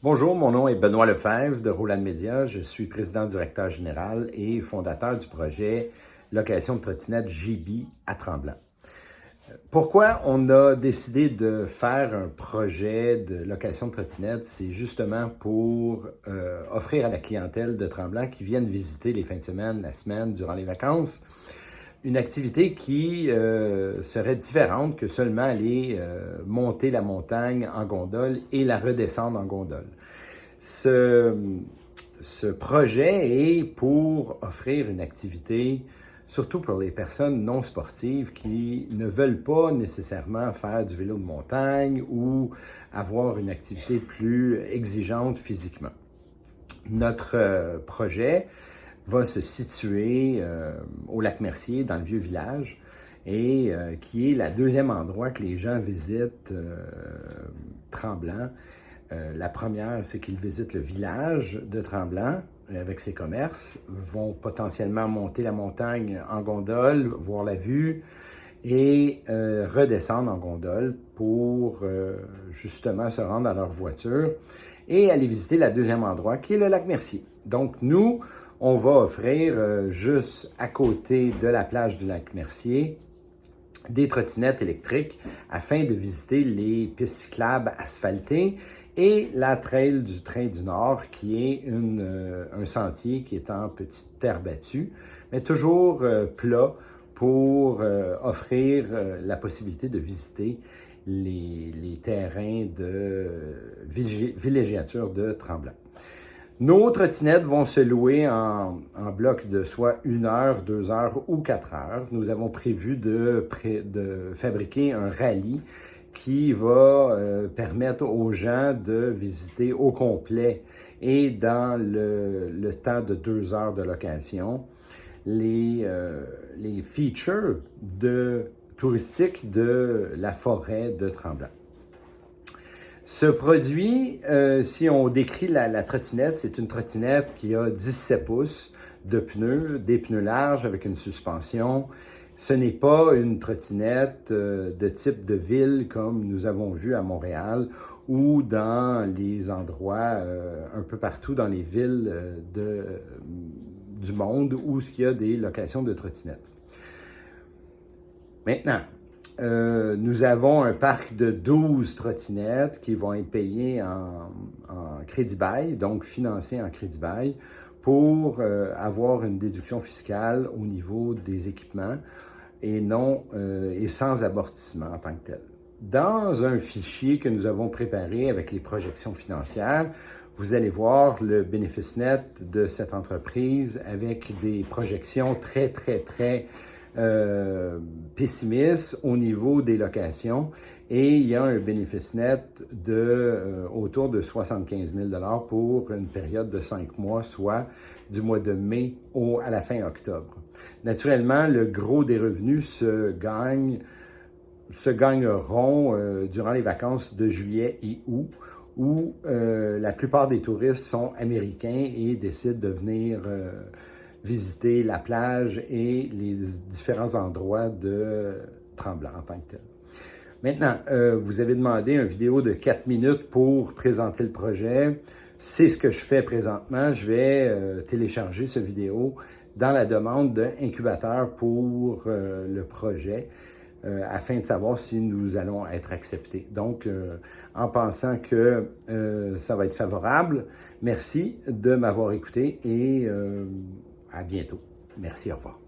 Bonjour, mon nom est Benoît Lefebvre de Roland Média. Je suis président-directeur général et fondateur du projet Location de trottinette JB à Tremblant. Pourquoi on a décidé de faire un projet de location de trottinette? C'est justement pour offrir à la clientèle de Tremblant qui viennent visiter les fins de semaine, la semaine, durant les vacances, une activité qui serait différente que seulement aller monter la montagne en gondole et la redescendre en gondole. Ce projet est pour offrir une activité, surtout pour les personnes non sportives qui ne veulent pas nécessairement faire du vélo de montagne ou avoir une activité plus exigeante physiquement. Notre projet va se situer au Lac-Mercier, dans le Vieux-Village, et qui est le deuxième endroit que les gens visitent Tremblant. La première, c'est qu'ils visitent le village de Tremblant avec ses commerces, vont potentiellement monter la montagne en gondole, voir la vue, et redescendre en gondole pour justement se rendre à leur voiture et aller visiter le deuxième endroit qui est le Lac-Mercier. Donc nous, on va offrir juste à côté de la plage du Lac-Mercier des trottinettes électriques afin de visiter les pistes cyclables asphaltées et la trail du Train du Nord qui est un sentier qui est en petite terre battue, mais toujours plat pour offrir la possibilité de visiter les terrains de villégiature de Tremblant. Nos trottinettes vont se louer en bloc de soit 1 heure, 2 heures ou 4 heures. Nous avons prévu de fabriquer un rallye qui va permettre aux gens de visiter au complet et dans le temps de 2 heures de location les features touristiques de la forêt de Tremblant. Ce produit, si on décrit la trottinette, c'est une trottinette qui a 17 pouces de pneus, des pneus larges avec une suspension. Ce n'est pas une trottinette de type de ville comme nous avons vu à Montréal ou dans les endroits un peu partout dans les villes du monde où il y a des locations de trottinettes. Maintenant, nous avons un parc de 12 trottinettes qui vont être payées en crédit bail, donc financées en crédit bail, pour avoir une déduction fiscale au niveau des équipements et sans amortissement en tant que tel. Dans un fichier que nous avons préparé avec les projections financières, vous allez voir le bénéfice net de cette entreprise avec des projections très pessimiste au niveau des locations et il y a un bénéfice net autour de 75 000 $ pour une période de 5 mois, soit du mois de mai à la fin octobre. Naturellement, le gros des revenus se gagneront durant les vacances de juillet et août, où la plupart des touristes sont américains et décident de venir visiter la plage et les différents endroits de Tremblant en tant que tel. Maintenant, vous avez demandé une vidéo de 4 minutes pour présenter le projet. C'est ce que je fais présentement. Je vais télécharger cette vidéo dans la demande d'incubateur pour le projet afin de savoir si nous allons être acceptés. Donc, en pensant que ça va être favorable, merci de m'avoir écouté et à bientôt. Merci, au revoir.